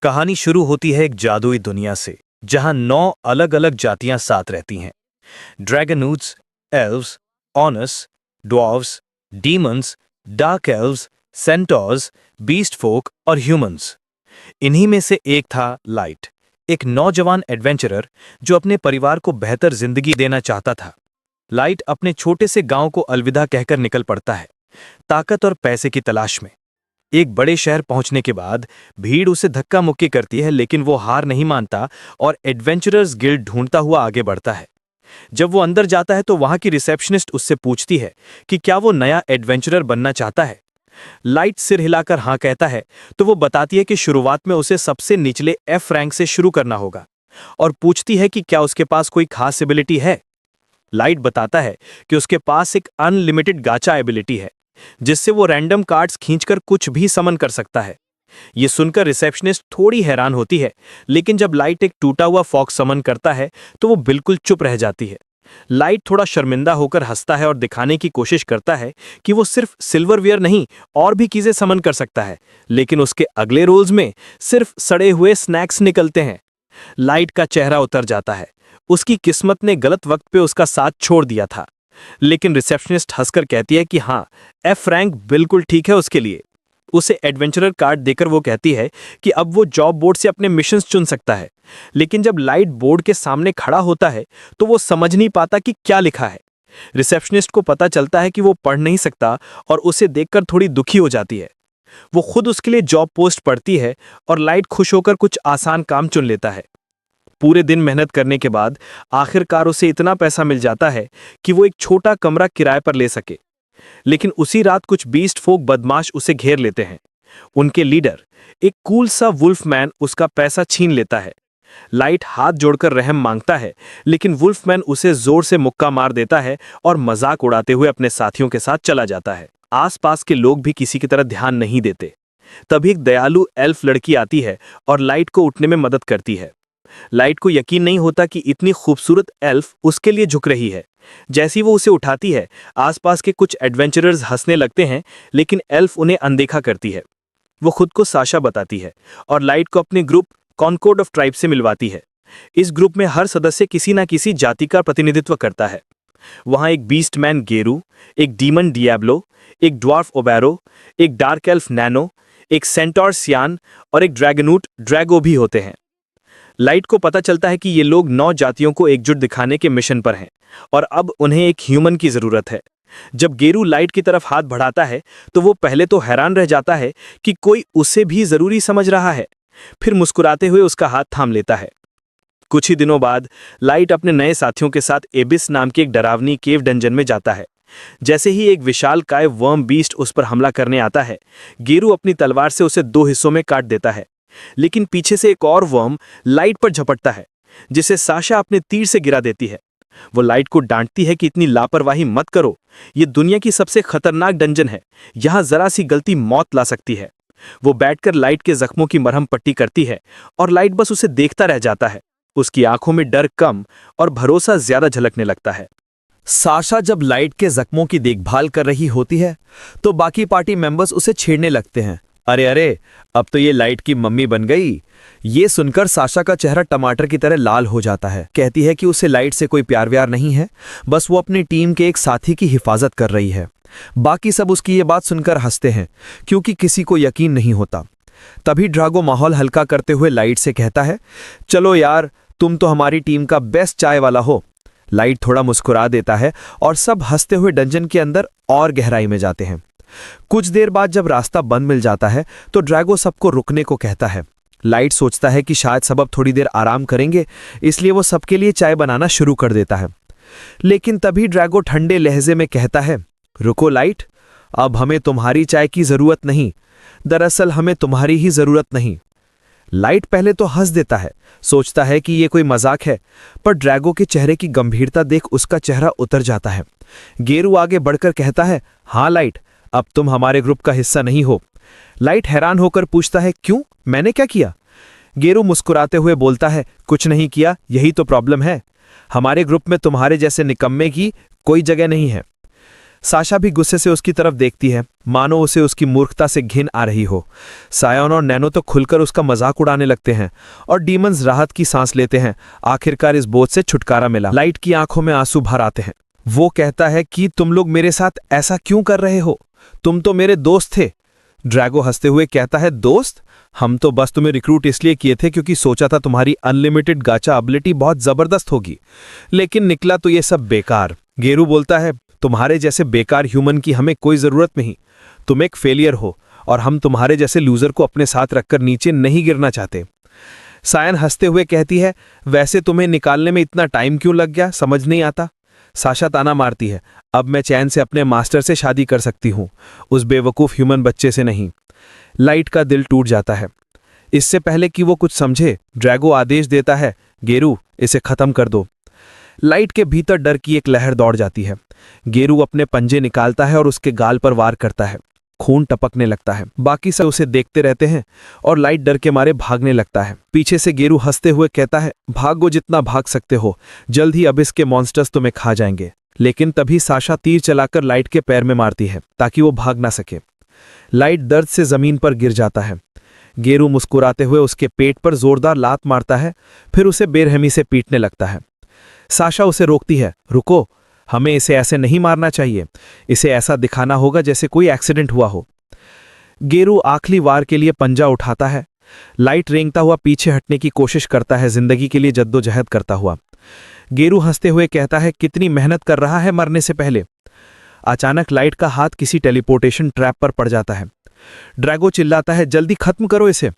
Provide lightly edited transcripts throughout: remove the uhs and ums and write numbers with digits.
कहानी शुरू होती है एक जादुई दुनिया से जहां 9 अलग अलग जातियां साथ रहती हैं। ड्रैगनूट्स, एल्व्स, ऑनस, dwarves, demons, dark elves, centaurs, beast folk और ह्यूमंस। इन्हीं में से एक था लाइट, एक नौजवान एडवेंचरर जो अपने परिवार को बेहतर जिंदगी देना चाहता था। लाइट अपने छोटे से गांव को अलविदा कहकर निकल पड़ता है, ताकत और पैसे की तलाश में। एक बड़े शहर पहुंचने के बाद भीड़ उसे धक्का मुक्की करती है, लेकिन वो हार नहीं मानता और एडवेंचरर्स गिल्ड ढूंढता हुआ आगे बढ़ता है। जब वो अंदर जाता है तो वहां की रिसेप्शनिस्ट उससे पूछती है कि क्या वो नया एडवेंचरर बनना चाहता है। लाइट सिर हिलाकर हां कहता है तो वो बताती है कि शुरुआत में उसे सबसे निचले एफ रैंक से शुरू करना होगा और पूछती है कि क्या उसके पास कोई खास एबिलिटी है। लाइट बताता है कि उसके पास एक अनलिमिटेड गाचा एबिलिटी है, जिससे वो रैंडम कार्ड्स खींचकर कुछ भी समन कर सकता है। ये सुनकर रिसेप्शनिस्ट थोड़ी हैरान होती है, लेकिन जब लाइट एक टूटा हुआ फॉक्स समन करता है तो वो बिल्कुल चुप रह जाती है। लाइट थोड़ा शर्मिंदा होकर हंसता है और दिखाने की कोशिश करता है कि वो सिर्फ सिल्वरवेयर नहीं और भी चीजें समन कर सकता है, लेकिन उसके अगले रोल्स में सिर्फ सड़े हुए स्नैक्स निकलते हैं। लाइट का चेहरा उतर जाता है। उसकी किस्मत ने गलत वक्त पे उसका साथ छोड़ दिया था। लेकिन रिसेप्शनिस्ट हंसकर कहती है कि हाँ, एफ रैंक बिल्कुल ठीक है उसके लिए। उसे एडवेंचरर कार्ड देकर वो कहती है कि अब वो जॉब बोर्ड से अपने मिशंस चुन सकता है। लेकिन जब लाइट बोर्ड के सामने खड़ा होता है तो वो समझ नहीं पाता कि क्या लिखा है। रिसेप्शनिस्ट को पता चलता है कि वो पढ़ नहीं सकता और उसे देखकर थोड़ी दुखी हो जाती है। वो खुद उसके लिए जॉब पोस्ट पढ़ती है और लाइट खुश होकर कुछ आसान काम चुन लेता है। पूरे दिन मेहनत करने के बाद आखिरकार उसे इतना पैसा मिल जाता है कि वो एक छोटा कमरा किराए पर ले सके। लेकिन उसी रात कुछ बीस्ट फोक बदमाश उसे घेर लेते हैं। उनके लीडर, एक कूल सा वुल्फमैन, उसका पैसा छीन लेता है। लाइट हाथ जोड़कर रहम मांगता है, लेकिन वुल्फमैन उसे जोर से मुक्का मार देता है और मजाक उड़ाते हुए अपने साथियों के साथ चला जाता है। आसपास के लोग भी किसी की तरह ध्यान नहीं देते। तभी एक दयालु एल्फ लड़की आती है और लाइट को उठने में मदद करती है। लाइट को यकीन नहीं होता कि इतनी खूबसूरत एल्फ उसके लिए झुक रही है। जैसी वो उसे उठाती है, आसपास के कुछ एडवेंचरर्स हंसने लगते हैं, लेकिन एल्फ उन्हें अनदेखा करती है। वो खुद को साशा बताती है और लाइट को अपने ग्रुप कॉनकॉर्ड ऑफ ट्राइब से मिलवाती है। इस ग्रुप में हर सदस्य किसी न किसी जाति का प्रतिनिधित्व करता है। वहां एक बीस्ट मैन गेरू, एक डीमन डियाब्लो, एक ड्वार्फ ओबैरो, एक डार्क एल्फ नैनो, एक सेंटोर सियान और एक ड्रैगनूट ड्रैगो भी होते हैं। लाइट को पता चलता है कि ये लोग 9 जातियों को एकजुट दिखाने के मिशन पर हैं और अब उन्हें एक ह्यूमन की जरूरत है। जब गेरू लाइट की तरफ हाथ बढ़ाता है तो वो पहले तो हैरान रह जाता है कि कोई उसे भी जरूरी समझ रहा है, फिर मुस्कुराते हुए उसका हाथ थाम लेता है। कुछ ही दिनों बाद लाइट अपने नए साथियों के साथ एबिस नाम की एक डरावनी केव डंजन में जाता है। जैसे ही एक विशालकाय वर्म बीस्ट उस पर हमला करने आता है, गेरू अपनी तलवार से उसे 2 हिस्सों में काट देता है। लेकिन पीछे से एक और वर्म लाइट पर झपटता है, जिसे साशा अपने तीर से गिरा देती है। वो लाइट को डांटती है कि इतनी लापरवाही मत करो, ये दुनिया की सबसे खतरनाक डंजन है, यहां जरा सी गलती मौत ला सकती है। वो बैठकर लाइट के जख्मों की मरहम पट्टी करती है और लाइट बस उसे देखता रह जाता है। उसकी आंखों में डर कम और भरोसा ज्यादा झलकने लगता है। साशा जब लाइट के जख्मों की देखभाल कर रही होती है तो बाकी पार्टी मेंबर्स उसे छेड़ने लगते हैं। अरे अरे, अब तो ये लाइट की मम्मी बन गई। ये सुनकर साशा का चेहरा टमाटर की तरह लाल हो जाता है। कहती है कि उसे लाइट से कोई प्यार व्यार नहीं है, बस वो अपनी टीम के एक साथी की हिफाजत कर रही है। बाकी सब उसकी ये बात सुनकर हंसते हैं, क्योंकि किसी को यकीन नहीं होता। तभी ड्रागो माहौल हल्का करते हुए लाइट से कहता है, चलो यार, तुम तो हमारी टीम का बेस्ट चाय वाला हो। लाइट थोड़ा मुस्कुरा देता है और सब हंसते हुए डंजन के अंदर और गहराई में जाते हैं। कुछ देर बाद जब रास्ता बंद मिल जाता है तो ड्रैगो सबको रुकने को कहता है। लाइट सोचता है कि शायद सब अब थोड़ी देर आराम करेंगे, इसलिए वो सबके लिए चाय बनाना शुरू कर देता है। लेकिन तभी ड्रैगो ठंडे लहजे में कहता है, रुको लाइट, अब हमें तुम्हारी चाय की जरूरत नहीं, दरअसल हमें तुम्हारी ही जरूरत नहीं। लाइट पहले तो हंस देता है, सोचता है कि ये कोई मजाक है, पर ड्रैगो के चेहरे की गंभीरता देख उसका चेहरा उतर जाता है। गेरू आगे बढ़कर कहता है, हाँ लाइट, अब तुम हमारे ग्रुप का हिस्सा नहीं हो। लाइट हैरान होकर पूछता है, क्यों, मैंने क्या किया? गेरू मुस्कुराते हुए बोलता है, कुछ नहीं किया, यही तो प्रॉब्लम है। हमारे ग्रुप में तुम्हारे जैसे निकम्मे की कोई जगह नहीं है। साशा भी गुस्से से उसकी तरफ देखती है, मानो उसे उसकी मूर्खता से घिन आ रही हो। सायन और नैनो तो खुलकर उसका मजाक उड़ाने लगते हैं और डीमंस राहत की सांस लेते हैं। आखिरकार इस बोझ से छुटकारा मिला। लाइट की आंखों में आंसू भर आते हैं। वो कहता है कि तुम लोग मेरे साथ ऐसा क्यों कर रहे हो? तुम तो मेरे दोस्त थे। ड्रैगो हंसते हुए कहता है, दोस्त? हम तो बस तुम्हें रिक्रूट इसलिए किए थे क्योंकि सोचा था तुम्हारी अनलिमिटेड गाचा एबिलिटी बहुत जबरदस्त होगी, लेकिन निकला तो ये सब बेकार। गेरू बोलता है, तुम्हारे जैसे बेकार ह्यूमन की हमें कोई जरूरत नहीं। तुम एक फेलियर हो और हम तुम्हारे जैसे लूजर को अपने साथ रखकर नीचे नहीं गिरना चाहते। सायन हंसते हुए कहती है, वैसे तुम्हें निकालने में इतना टाइम क्यों लग गया, समझ नहीं आता। साशा ताना मारती है, अब मैं चैन से अपने मास्टर से शादी कर सकती हूं, उस बेवकूफ ह्यूमन बच्चे से नहीं। लाइट का दिल टूट जाता है। इससे पहले कि वो कुछ समझे, ड्रैगो आदेश देता है, गेरू इसे खत्म कर दो। लाइट के भीतर डर की एक लहर दौड़ जाती है। गेरू अपने पंजे निकालता है और उसके गाल पर वार करता है। खून टपकने लगता है। बाकी सब उसे देखते रहते हैं और लाइट डर के मारे भागने लगता है। पीछे से गेरू हंसते हुए कहता है, भागो जितना भाग सकते हो, जल्द ही अब इसके मॉन्स्टर्स तुम्हें खा जाएंगे। लेकिन तभी साशा तीर चलाकर लाइट के पैर में मारती है ताकि वो भाग ना सके। लाइट दर्द से जमीन पर गिर जाता है। गेरू मुस्कुराते हुए उसके पेट पर जोरदार लात मारता है, फिर उसे बेरहमी से पीटने लगता है। साशा उसे रोकती है, रुको, हमें इसे ऐसे नहीं मारना चाहिए, इसे ऐसा दिखाना होगा जैसे कोई एक्सीडेंट हुआ हो। गेरू आखिरी वार के लिए पंजा उठाता है। लाइट रेंगता हुआ पीछे हटने की कोशिश करता है, जिंदगी के लिए जद्दोजहद करता हुआ। गेरू हंसते हुए कहता है, कितनी मेहनत कर रहा है मरने से पहले। अचानक लाइट का हाथ किसी टेलीपोर्टेशन ट्रैप पर पड़ जाता है। ड्रैगो चिल्लाता है, जल्दी खत्म करो इसे।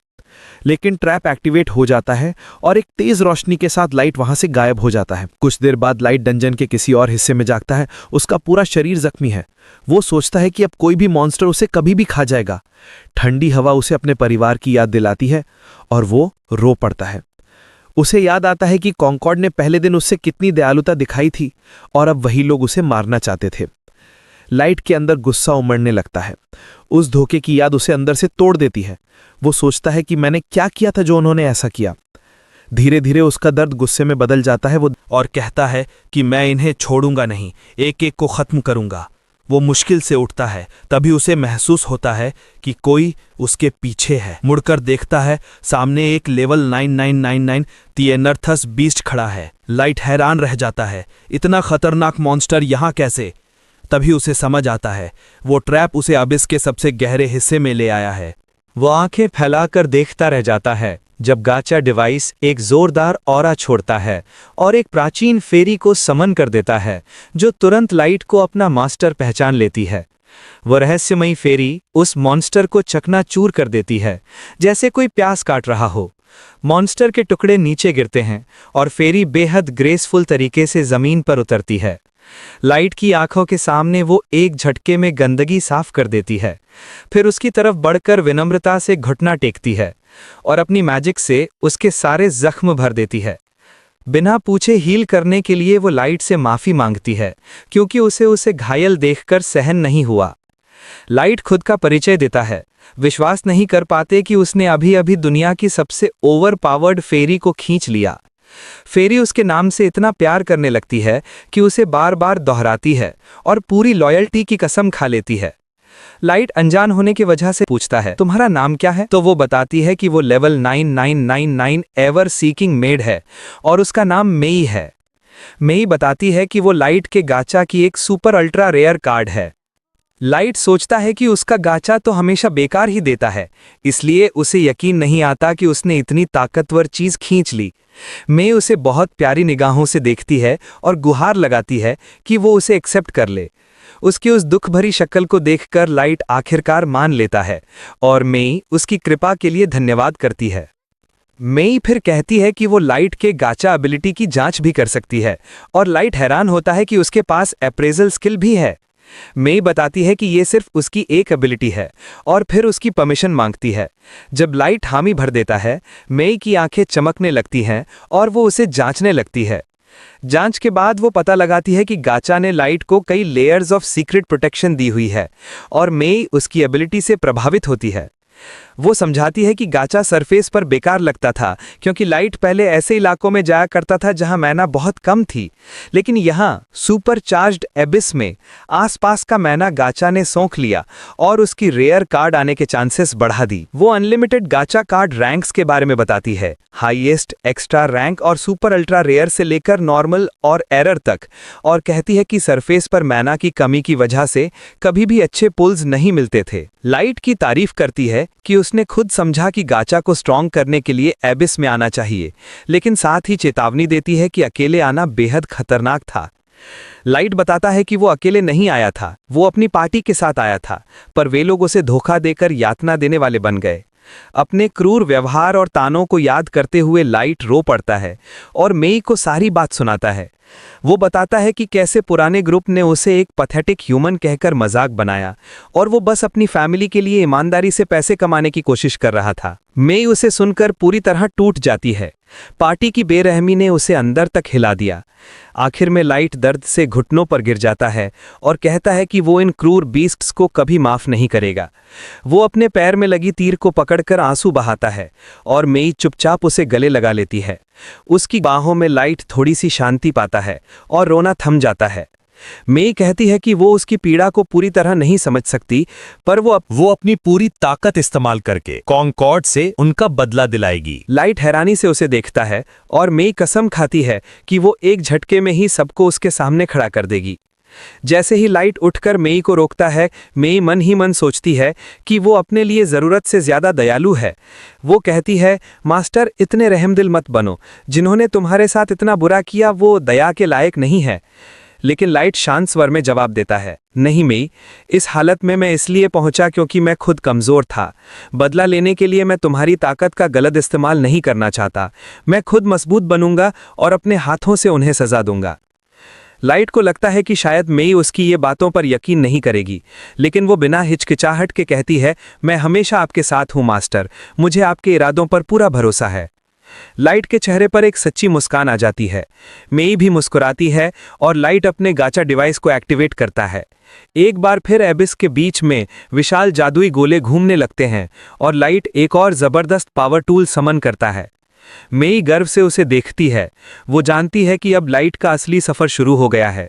लेकिन ट्रैप एक्टिवेट हो जाता है और एक तेज रोशनी के साथ लाइट वहां से गायब हो जाता है। कुछ देर बाद लाइट डंजन के किसी और हिस्से में जागता है। उसका पूरा शरीर जख्मी है। वो सोचता है कि अब कोई भी मॉन्स्टर उसे कभी भी खा जाएगा। ठंडी हवा उसे अपने परिवार की याद दिलाती है और वो रो पड़ता है। उसे याद आता है कि कॉन्कॉर्ड ने पहले दिन उससे कितनी दयालुता दिखाई थी और अब वही लोग उसे मारना चाहते थे। लाइट के अंदर गुस्सा उमड़ने लगता है। उस धोखे की याद उसे अंदर से तोड़ देती है। वो सोचता है कि मैंने क्या किया था जो उन्होंने ऐसा किया। धीरे धीरे उसका दर्द गुस्से में बदल जाता है वो और कहता है कि मैं इन्हें छोड़ूंगा नहीं, एक एक को खत्म करूंगा। वो मुश्किल से उठता है, तभी उसे महसूस होता है कि कोई उसके पीछे है। मुड़कर देखता है, सामने एक लेवल 9999 थिएनर्थस बीस्ट खड़ा है। लाइट हैरान रह जाता है, इतना खतरनाक मॉन्स्टर यहाँ कैसे? तभी उसे समझ आता है, वो ट्रैप उसे अबिस के सबसे गहरे हिस्से में ले आया है। वो आंखें फैलाकर देखता रह जाता है जब गाचा डिवाइस एक जोरदार ऑरा छोड़ता है और एक प्राचीन फेरी को समन कर देता है, जो तुरंत लाइट को अपना मास्टर पहचान लेती है। वो रहस्यमयी फेरी उस मॉन्स्टर को चकनाचूर कर देती है, जैसे कोई प्यास काट रहा हो। मॉन्स्टर के टुकड़े नीचे गिरते हैं और फेरी बेहद ग्रेसफुल तरीके से जमीन पर उतरती है। लाइट की आंखों के सामने वो एक झटके में गंदगी साफ कर देती है, फिर उसकी तरफ बढ़कर विनम्रता से घुटना टेकती है और अपनी मैजिक से उसके सारे जख्म भर देती है। बिना पूछे हील करने के लिए वो लाइट से माफी मांगती है, क्योंकि उसे घायल देखकर सहन नहीं हुआ। लाइट खुद का परिचय देता है, विश्वास नहीं कर पाते कि उसने अभी अभी दुनिया की सबसे ओवर पावर्ड फेरी को खींच लिया। फेरी उसके नाम से इतना प्यार करने लगती है कि उसे बार बार दोहराती है और पूरी लॉयल्टी की कसम खा लेती है। लाइट अनजान होने की वजह से पूछता है, तुम्हारा नाम क्या है? तो वो बताती है कि वो लेवल 9999 एवर सीकिंग मेड है और उसका नाम मेई है। मेई बताती है कि वो लाइट के गाचा की एक सुपर अल्ट्रा रेयर कार्ड है। लाइट सोचता है कि उसका गाचा तो हमेशा बेकार ही देता है, इसलिए उसे यकीन नहीं आता कि उसने इतनी ताकतवर चीज खींच ली। मे उसे बहुत प्यारी निगाहों से देखती है और गुहार लगाती है कि वो उसे एक्सेप्ट कर ले। उसकी उस दुख भरी शक्ल को देखकर लाइट आखिरकार मान लेता है और मेई उसकी कृपा के लिए धन्यवाद करती है। मेई फिर कहती है कि वो लाइट के गाचा एबिलिटी की जांच भी कर सकती है और लाइट हैरान होता है कि उसके पास अप्रेजल स्किल भी है। मेई बताती है कि ये सिर्फ उसकी एक एबिलिटी है और फिर उसकी परमिशन मांगती है। जब लाइट हामी भर देता है, मेई की आंखें चमकने लगती हैं और वो उसे जांचने लगती है। जांच के बाद वो पता लगाती है कि गाचा ने लाइट को कई लेयर्स ऑफ सीक्रेट प्रोटेक्शन दी हुई है और मेई उसकी एबिलिटी से प्रभावित होती है। वो समझाती है कि गाचा सरफेस पर बेकार लगता था क्योंकि लाइट पहले ऐसे इलाकों में जाया करता था जहां मैना बहुत कम थी, लेकिन यहां सुपर चार्ज्ड एबिस में आसपास का मैना गाचा ने सोख लिया और उसकी रेयर कार्ड आने के चांसेस बढ़ा दी। वो अनलिमिटेड गाचा कार्ड रैंक्स के बारे में बताती है, हाईएस्ट, एक्स्ट्रा रैंक और सुपर अल्ट्रा रेयर से लेकर नॉर्मल और एरर तक, और कहती है कि सरफेस पर मैना की कमी की वजह से कभी भी अच्छे पुल्स नहीं मिलते थे। लाइट की तारीफ करती है कि उसने खुद समझा कि गाचा को स्ट्रॉन्ग करने के लिए एबिस में आना चाहिए, लेकिन साथ ही चेतावनी देती है कि अकेले आना बेहद खतरनाक था। लाइट बताता है कि वो अकेले नहीं आया था, वो अपनी पार्टी के साथ आया था, पर वे लोग उसे धोखा देकर यातना देने वाले बन गए। अपने क्रूर व्यवहार और तानों को याद करते हुए लाइट रो पड़ता है और मेई को सारी बात सुनाता है। वो बताता है कि कैसे पुराने ग्रुप ने उसे एक पैथेटिक ह्यूमन कहकर मजाक बनाया और वो बस अपनी फैमिली के लिए ईमानदारी से पैसे कमाने की कोशिश कर रहा था। मेई उसे सुनकर पूरी तरह टूट जाती है। पार्टी की बेरहमी ने उसे अंदर तक हिला दिया। आखिर में लाइट दर्द से घुटनों पर गिर जाता है और कहता है कि वो इन क्रूर बीस्ट्स को कभी माफ नहीं करेगा। वो अपने पैर में लगी तीर को पकड़कर आंसू बहाता है और मेई चुपचाप उसे गले लगा लेती है। उसकी बाहों में लाइट थोड़ी सी शांति पाता है और रोना थम जाता है। मेई कहती है कि वो उसकी पीड़ा को पूरी तरह नहीं समझ सकती, पर वो अपनी पूरी ताकत इस्तेमाल करके कॉन्कॉर्ड से उनका बदला दिलाएगी। लाइट हैरानी से उसे देखता है और मेई कसम खाती है कि वो एक झटके में ही सबको उसके सामने खड़ा कर देगी। जैसे ही लाइट उठकर मेई को रोकता है, मेई मन ही मन सोचती है कि वो अपने लिए ज़रूरत से ज़्यादा दयालु है। वो कहती है, मास्टर इतने रहमदिल मत बनो, जिन्होंने तुम्हारे साथ इतना बुरा किया वो दया के लायक नहीं है। लेकिन लाइट शांत स्वर में जवाब देता है, नहीं मेई, इस हालत में मैं इसलिए पहुंचा क्योंकि मैं खुद कमज़ोर था। बदला लेने के लिए मैं तुम्हारी ताकत का गलत इस्तेमाल नहीं करना चाहता। मैं खुद मजबूत बनूंगा और अपने हाथों से उन्हें सजा दूंगा। लाइट को लगता है कि शायद मेई उसकी ये बातों पर यकीन नहीं करेगी, लेकिन वो बिना हिचकिचाहट के कहती है, मैं हमेशा आपके साथ हूँ मास्टर, मुझे आपके इरादों पर पूरा भरोसा है। लाइट के चेहरे पर एक सच्ची मुस्कान आ जाती है। मेई भी मुस्कुराती है और लाइट अपने गाचा डिवाइस को एक्टिवेट करता है। एक बार फिर एबिस के बीच में विशाल जादुई गोले घूमने लगते हैं और लाइट एक और जबरदस्त पावर टूल समन करता है। मेई गर्व से उसे देखती है। वो जानती है कि अब लाइट का असली सफर शुरू हो गया है।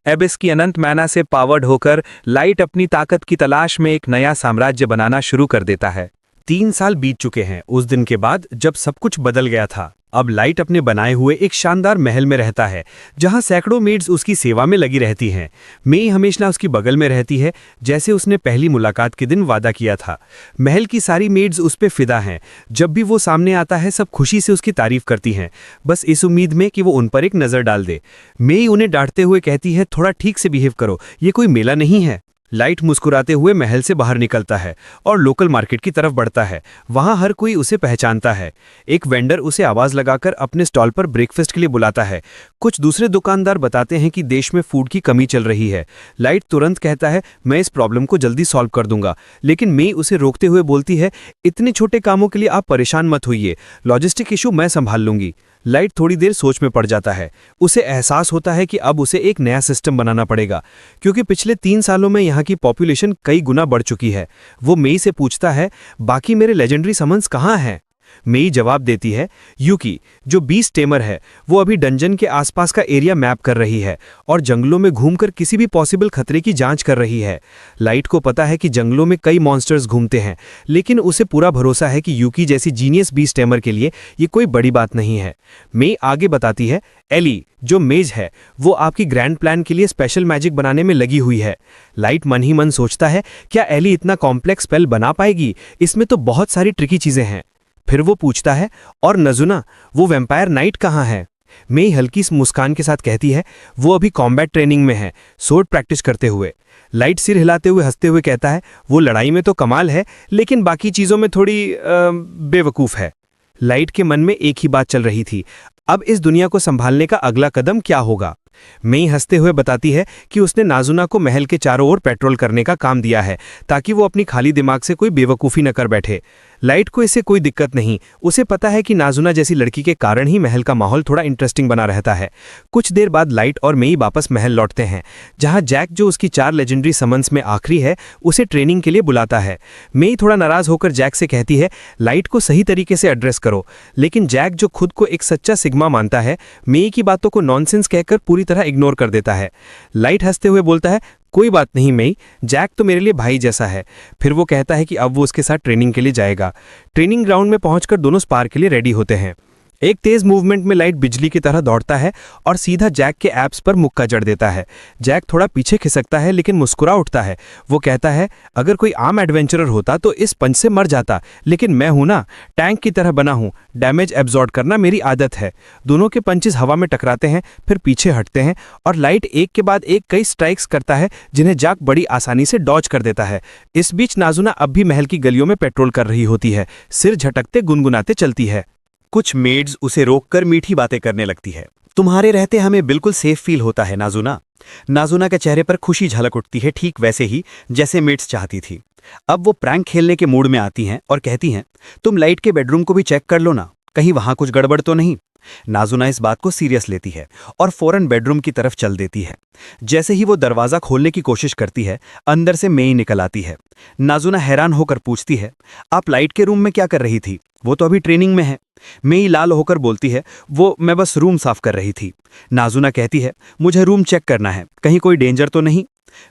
एबिस की अनंत मैना से पावर्ड होकर लाइट अपनी ताकत की तलाश में एक नया साम्राज्य बनाना शुरू कर देता है। 3 साल बीत चुके हैं उस दिन के बाद जब सब कुछ बदल गया था। अब लाइट अपने बनाए हुए एक शानदार महल में रहता है जहां सैकड़ों मेड्स उसकी सेवा में लगी रहती हैं। मेई हमेशा उसकी बगल में रहती है, जैसे उसने पहली मुलाकात के दिन वादा किया था। महल की सारी मेड्स उस पे फिदा हैं। जब भी वो सामने आता है सब खुशी से उसकी तारीफ करती हैं, बस इस उम्मीद में कि वो उन पर एक नज़र डाल दे। मेई उन्हें डांटते हुए कहती है, थोड़ा ठीक से बिहेव करो, ये कोई मेला नहीं है। लाइट मुस्कुराते हुए महल से बाहर निकलता है और लोकल मार्केट की तरफ बढ़ता है। वहां हर कोई उसे पहचानता है। एक वेंडर उसे आवाज लगाकर अपने स्टॉल पर ब्रेकफास्ट के लिए बुलाता है। कुछ दूसरे दुकानदार बताते हैं कि देश में फूड की कमी चल रही है। लाइट तुरंत कहता है, मैं इस प्रॉब्लम को जल्दी सॉल्व कर दूंगा, लेकिन मेई उसे रोकते हुए बोलती है, इतने छोटे कामों के लिए आप परेशान मत होइए, लॉजिस्टिक इशू मैं संभाल लूंगी। लाइट थोड़ी देर सोच में पड़ जाता है। उसे एहसास होता है कि अब उसे एक नया सिस्टम बनाना पड़ेगा, क्योंकि पिछले 3 सालों में यहाँ की पॉपुलेशन कई गुना बढ़ चुकी है। वो मेई से पूछता है, बाकी मेरे लेजेंडरी समन्स कहाँ हैं? मेई जवाब देती है, यूकी जो बीस्ट टेमर है वो अभी डंजन के आसपास का एरिया मैप कर रही है और जंगलों में घूमकर किसी भी पॉसिबल खतरे की जांच कर रही है। लाइट को पता है कि जंगलों में कई मॉन्स्टर्स घूमते हैं, लेकिन उसे पूरा भरोसा है कि यूकी जैसी जीनियस बीस्ट टेमर के लिए ये कोई बड़ी बात नहीं है। मेई आगे बताती है, एली जो मेज है वो आपकी ग्रैंड प्लान के लिए स्पेशल मैजिक बनाने में लगी हुई है। लाइट मन ही मन सोचता है, क्या एली इतना कॉम्प्लेक्स स्पेल बना पाएगी? इसमें तो बहुत सारी ट्रिकी चीजें हैं। फिर वो पूछता है, और नजुना वो वैम्पायर नाइट कहाँ है? मेई हल्की सी मुस्कान के साथ कहती है, वो अभी कॉम्बैट ट्रेनिंग में है, सोर्ड प्रैक्टिस करते हुए। लाइट सिर हिलाते हुए हंसते हुए कहता है, वो लड़ाई में तो कमाल है, लेकिन बाकी चीज़ों में थोड़ी बेवकूफ़ है। लाइट के मन में एक ही बात चल रही थी, अब इस दुनिया को संभालने का अगला कदम क्या होगा? मेई हंसते हुए बताती है कि उसने नाजुना को महल के चारों ओर पेट्रोल करने का काम दिया है, ताकि वो अपनी खाली दिमाग से कोई बेवकूफ़ी न कर बैठे। लाइट को इससे कोई दिक्कत नहीं, उसे पता है कि नाजुना जैसी लड़की के कारण ही महल का माहौल थोड़ा इंटरेस्टिंग बना रहता है। कुछ देर बाद लाइट और मेई वापस महल लौटते हैं, जहां जैक, जो उसकी 4 लेजेंडरी समन्स में आखिरी है, उसे ट्रेनिंग के लिए बुलाता है। मेई थोड़ा नाराज होकर जैक से कहती है, लाइट को सही तरीके से एड्रेस करो, लेकिन जैक, जो खुद को एक सच्चा सिग्मा मानता है, मेई की बातों को नॉनसेंस कहकर पूरी तरह इग्नोर कर देता है। लाइट हंसते हुए बोलता है, कोई बात नहीं मेई, जैक तो मेरे लिए भाई जैसा है। फिर वो कहता है कि अब वो उसके साथ ट्रेनिंग के लिए जाएगा। ट्रेनिंग ग्राउंड में पहुंचकर दोनों स्पार के लिए रेडी होते हैं। एक तेज मूवमेंट में लाइट बिजली की तरह दौड़ता है और सीधा जैक के एब्स पर मुक्का जड़ देता है। जैक थोड़ा पीछे खिसकता है लेकिन मुस्कुरा उठता है। वो कहता है, अगर कोई आम एडवेंचरर होता तो इस पंच से मर जाता, लेकिन मैं हूं ना, टैंक की तरह बना हूं, डैमेज एब्जॉर्ब करना मेरी आदत है। दोनों के पंचेस हवा में टकराते हैं, फिर पीछे हटते हैं और लाइट एक के बाद एक कई स्ट्राइक्स करता है, जिन्हें जैक बड़ी आसानी से डॉज कर देता है। इस बीच नाजुना अब भी महल की गलियों में पेट्रोल कर रही होती है, सिर झटकते गुनगुनाते चलती है। कुछ मेड्स उसे रोककर मीठी बातें करने लगती है। तुम्हारे रहते हमें बिल्कुल सेफ फील होता है नाजुना। नाजुना के चेहरे पर खुशी झलक उठती है, ठीक वैसे ही जैसे मेड्स चाहती थी। अब वो प्रैंक खेलने के मूड में आती हैं और कहती हैं, तुम लाइट के बेडरूम को भी चेक कर लो ना, कहीं वहां कुछ गड़बड़ तो नहीं। नाजुना इस बात को सीरियस लेती है और फौरन बेडरूम की तरफ चल देती है। जैसे ही वो दरवाजा खोलने की कोशिश करती है, अंदर से मेई निकल आती है। नाजुना हैरान होकर पूछती है, आप लाइट के रूम में क्या कर रही थी? वो तो अभी ट्रेनिंग में है। मेई लाल होकर बोलती है, वो मैं बस रूम साफ कर रही थी। नाजुना कहती है, मुझे रूम चेक करना है, कहीं कोई डेंजर तो नहीं।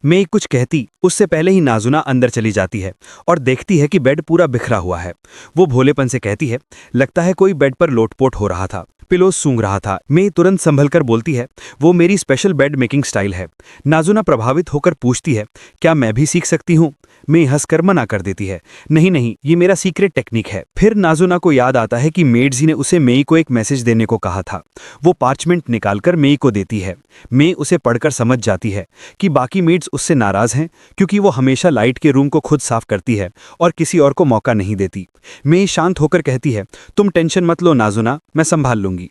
मेई कुछ कहती उससे पहले ही नाजुना अंदर चली जाती है और देखती है कि बेड पूरा बिखरा हुआ है। वो भोलेपन से कहती है, लगता है कोई बेड पर लोटपोट हो रहा था, पिलोस सूंघ रहा था। मेई तुरंत संभलकर बोलती है, वो मेरी स्पेशल बेड मेकिंग स्टाइल है। नाजुना प्रभावित होकर पूछती है, क्या मैं भी सीख सकती हूँ? मेई हंसकर मना कर देती है, नहीं नहीं, ये मेरा सीक्रेट टेक्निक है। फिर नाजुना को याद आता है कि मेड्स ने उसे मेई को एक मैसेज देने को कहा था। वो पार्चमेंट निकालकर मेई को देती है। मेई उसे पढ़कर समझ जाती है कि बाकी मेड्स उससे नाराज हैं क्योंकि वो हमेशा लाइट के रूम को खुद साफ करती है और किसी और को मौका नहीं देती। मेई शांत होकर कहती है, तुम टेंशन मत लो नाजुना, मैं संभाल लूंगी।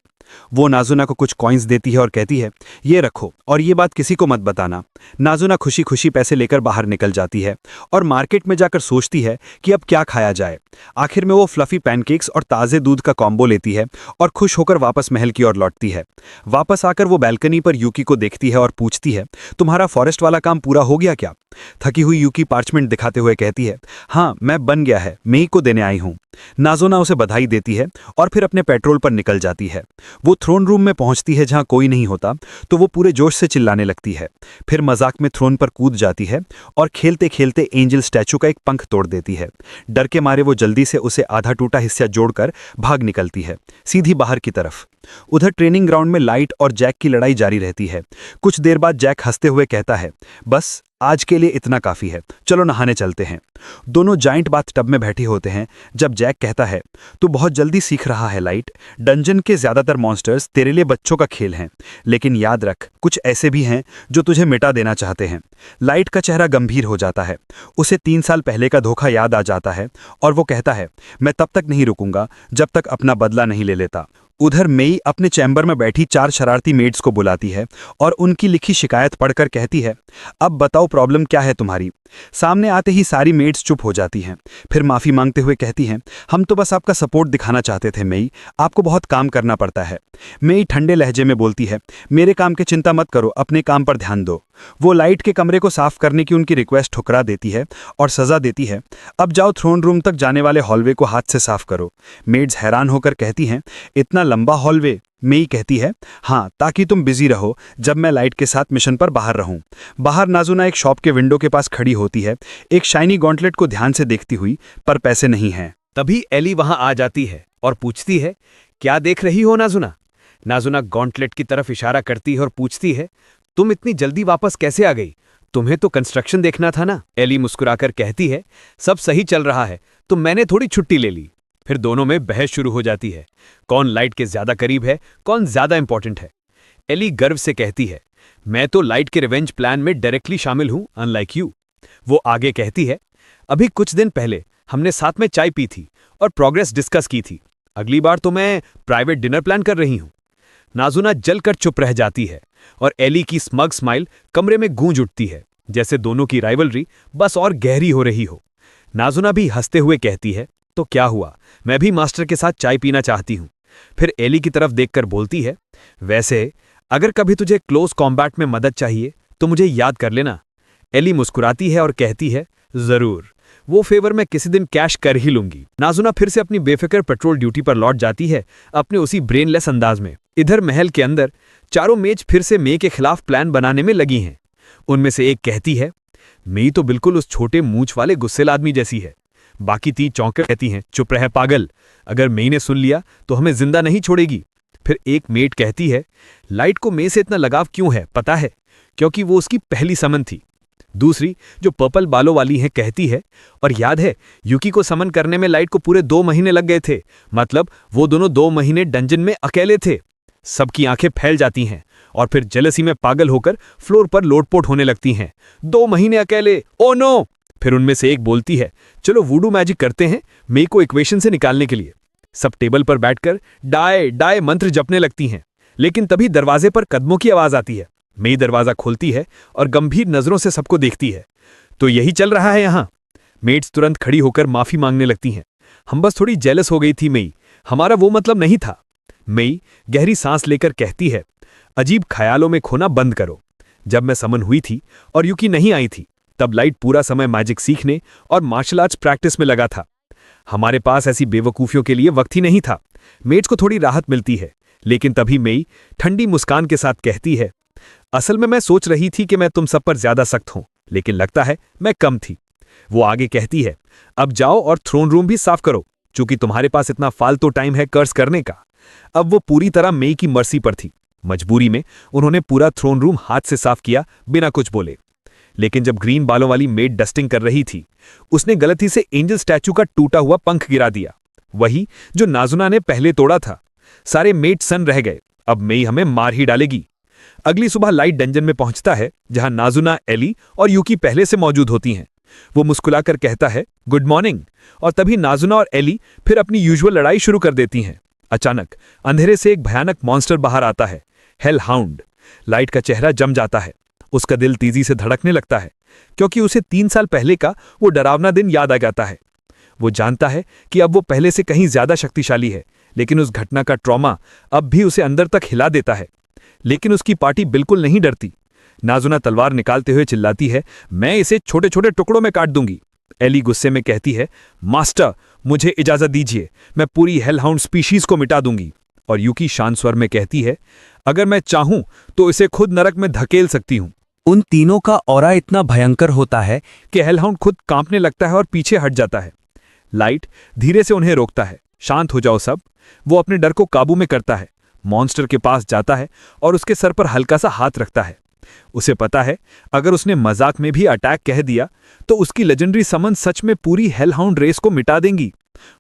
वो नाजुना को कुछ कॉइन्स देती है और कहती है, ये रखो और ये बात किसी को मत बताना। नाजुना खुशी खुशी पैसे लेकर बाहर निकल जाती है और मार्केट में जाकर सोचती है कि अब क्या खाया जाए। आखिर में वो फ्लफी पैनकेक्स और ताज़े दूध का कॉम्बो लेती है और खुश होकर वापस महल की ओर लौटती है। वापस आकर वो बैल्कनी पर यूकी को देखती है और पूछती है, तुम्हारा फॉरेस्ट वाला काम पूरा हो गया क्या? थकी हुई यूकी पार्चमेंट दिखाते हुए कहती है, हाँ मैं बन गया है, मेई को देने आई हूँ। नाजुना उसे बधाई देती है और फिर अपने पेट्रोल पर निकल जाती है। वो थ्रोन रूम में पहुंचती है जहां कोई नहीं होता तो वो पूरे जोश से चिल्लाने लगती है। फिर मजाक में थ्रोन पर कूद जाती है और खेलते खेलते एंजल स्टैचू का एक पंख तोड़ देती है। डर के मारे वो जल्दी से उसे आधा टूटा हिस्सा जोड़कर भाग निकलती है, सीधी बाहर की तरफ। उधर ट्रेनिंग ग्राउंड में लाइट और जैक की लड़ाई जारी रहती है। कुछ देर बाद जैक हंसते हुए कहता है, बस आज के लिए इतना काफी है, चलो नहाने चलते हैं। दोनों जाइंट बाथ टब में बैठे होते हैं जब जैक कहता है, तू बहुत जल्दी सीख रहा है लाइट, डंजन के ज्यादातर मॉन्स्टर्स तेरे लिए बच्चों का खेल हैं, लेकिन याद रख कुछ ऐसे भी हैं जो तुझे मिटा देना चाहते हैं। लाइट का चेहरा गंभीर हो जाता है, उसे 3 साल पहले का धोखा याद आ जाता है और वो कहता है, मैं तब तक नहीं रुकूंगा जब तक अपना बदला नहीं ले लेता। उधर मेई अपने चैम्बर में बैठी 4 शरारती मेड्स को बुलाती है और उनकी लिखी शिकायत पढ़कर कहती है, अब बताओ प्रॉब्लम क्या है तुम्हारी। सामने आते ही सारी मेड्स चुप हो जाती हैं, फिर माफी मांगते हुए कहती हैं, हम तो बस आपका सपोर्ट दिखाना चाहते थे मेई, आपको बहुत काम करना पड़ता है। मेई ठंडे लहजे में बोलती है, मेरे काम की चिंता मत करो, अपने काम पर ध्यान दो। वो लाइट के कमरे को साफ करने की उनकी रिक्वेस्ट ठुकरा देती है और सजा देती है, अब जाओ थ्रोन रूम तक जाने वाले हॉलवे को हाथ से साफ करो। मेड्स हैरान होकर कहती हैं, इतना लंबा हॉलवे? मेई कहती है, हाँ, ताकि तुम बिजी रहो जब मैं लाइट के साथ मिशन पर बाहर रहूं। बाहर नाजुना एक शॉप के विंडो के पास खड़ी होती है, एक शाइनी गॉन्टलेट को ध्यान से देखती हुई, पर पैसे नहीं हैं। तभी एली वहां आ जाती है और पूछती है, क्या देख रही हो नाजुना? नाजुना गॉन्टलेट की तरफ इशारा करती है और पूछती है, तुम इतनी जल्दी वापस कैसे आ गई? तुम्हें तो कंस्ट्रक्शन देखना था ना। एली मुस्कुराकर कहती है, सब सही चल रहा है तो मैंने थोड़ी छुट्टी ले ली। फिर दोनों में बहस शुरू हो जाती है, कौन लाइट के ज्यादा करीब है, कौन ज्यादा इंपॉर्टेंट है। एली गर्व से कहती है, मैं तो लाइट के रिवेंज प्लान में डायरेक्टली शामिल हूं, अनलाइक यू। वो आगे कहती है, अभी कुछ दिन पहले हमने साथ में चाय पी थी और प्रोग्रेस डिस्कस की थी। अगली बार तो मैं प्राइवेट डिनर प्लान कर रही हूं। नाजुना जलकर चुप रह जाती है और एली की स्मग स्माइल कमरे में गूंज उठती है, जैसे दोनों की राइवलरी बस और गहरी हो रही हो। नाजुना भी हंसते हुए कहती है, तो क्या हुआ, मैं भी मास्टर के साथ चाय पीना चाहती हूँ। फिर एली की तरफ देखकर बोलती है, वैसे अगर कभी तुझे क्लोज कॉम्बैट में मदद चाहिए तो मुझे याद कर लेना। एली मुस्कुराती है और कहती है, जरूर, वो फेवर मैं किसी दिन कैश कर ही लूंगी। नाजुना फिर से अपनी बेफिक्र पेट्रोल ड्यूटी पर लौट जाती है, अपने उसी ब्रेनलेस अंदाज में। इधर महल के अंदर चारों मेज फिर से मे के खिलाफ प्लान बनाने में लगी हैं। उनमें से एक कहती है, मे तो बिल्कुल उस छोटे मूंछ वाले गुस्सेल आदमी जैसी है। बाकी 3 चौंके कहती हैं, चुप रह पागल, अगर मे ने सुन लिया तो हमें जिंदा नहीं छोड़ेगी। फिर एक मेट कहती है, लाइट को मे से इतना लगाव क्यों है पता है, क्योंकि वो उसकी पहली समन थी। दूसरी, जो पर्पल बालों वाली है, कहती है, और याद है यूकी को समन करने में लाइट को पूरे 2 महीने लग गए थे, मतलब वो दोनों 2 महीने डंजन में अकेले थे। सबकी आंखें फैल जाती हैं और फिर जेलसी में पागल होकर फ्लोर पर लोटपोट होने लगती हैं। 2 महीने अकेले, ओ नो। फिर उनमें से एक बोलती है, चलो वूडू मैजिक करते हैं मे को इक्वेशन से निकालने के लिए। सब टेबल पर बैठकर डाय डाय मंत्र जपने लगती हैं। लेकिन तभी दरवाजे पर कदमों की आवाज आती है। मे दरवाजा खोलती है और गंभीर नजरों से सबको देखती है। तो यही चल रहा है यहाँ। मेट्स तुरंत खड़ी होकर माफी मांगने लगती हैं। हम बस थोड़ी जेलस हो गई थी मई, हमारा वो मतलब नहीं था। मई गहरी सांस लेकर कहती है, अजीब ख्यालों में खोना बंद करो। जब मैं समन हुई थी और यूकी नहीं आई थी, तब लाइट पूरा समय मैजिक सीखने और मार्शल आर्ट्स प्रैक्टिस में लगा था। हमारे पास ऐसी बेवकूफियों के लिए वक्त ही नहीं था। मेट्स को थोड़ी राहत मिलती है, लेकिन तभी मई ठंडी मुस्कान के साथ कहती है, असल में मैं सोच रही थी कि मैं तुम सब पर ज्यादा सख्त हूं, लेकिन लगता है मैं कम थी। वो आगे कहती है, अब जाओ और थ्रोन रूम भी साफ करो, चूंकि तुम्हारे पास इतना फालतू टाइम है कर्स करने का। अब वो पूरी तरह मई की मर्जी पर थी। मजबूरी में उन्होंने पूरा थ्रोन रूम हाथ से साफ किया, बिना कुछ बोले। लेकिन जब ग्रीन बालों वाली मेड डस्टिंग कर रही थी, उसने गलती से एंजल स्टैचू का टूटा हुआ पंख गिरा दिया, वही जो नाजुना ने पहले तोड़ा था। सारे मेड सन रह गए। अब मई हमें मार ही डालेगी। अगली सुबह लाइट डंजन में पहुंचता है, जहां नाजुना, एली और यूकी पहले से मौजूद होती हैं। वो मुस्कुलाकर कहता है, गुड मॉर्निंग, और तभी नाजुना और एली फिर अपनी यूजुअल लड़ाई शुरू कर देती हैं। अचानक अंधेरे से एक भयानक मॉन्स्टर बाहर आता है, हेल हाउंड। लाइट का चेहरा जम जाता है। उसका दिल तेजी से धड़कने लगता है, क्योंकि उसे 3 साल पहले का वो डरावना दिन याद आ जाता है। वो जानता है कि अब वो पहले से कहीं ज्यादा शक्तिशाली है, लेकिन उस घटना का ट्रॉमा अब भी उसे अंदर तक हिला देता है। लेकिन उसकी पार्टी बिल्कुल नहीं डरती। नाजुना तलवार निकालते हुए चिल्लाती है, मैं इसे छोटे छोटे टुकड़ों में काट दूंगी। एली गुस्से में कहती है, मास्टर मुझे इजाजत दीजिए, मैं पूरी हेलहाउंड स्पीशीज को मिटा दूंगी। और यूकी शांत स्वर में कहती है, अगर मैं चाहूं तो इसे खुद नरक में धकेल सकती हूं। उन तीनों का ऑरा इतना भयंकर होता है कि हेलहाउंड खुद कांपने लगता है और पीछे हट जाता है। लाइट धीरे से उन्हें रोकता है, शांत हो जाओ सब। वो अपने डर को काबू में करता है, मॉन्स्टर के पास जाता है और उसके सर पर हल्का सा हाथ रखता है। उसे पता है अगर उसने मजाक में भी अटैक कह दिया तो उसकी लेजेंडरी समन सच में पूरी हेलहाउंड रेस को मिटा देंगी।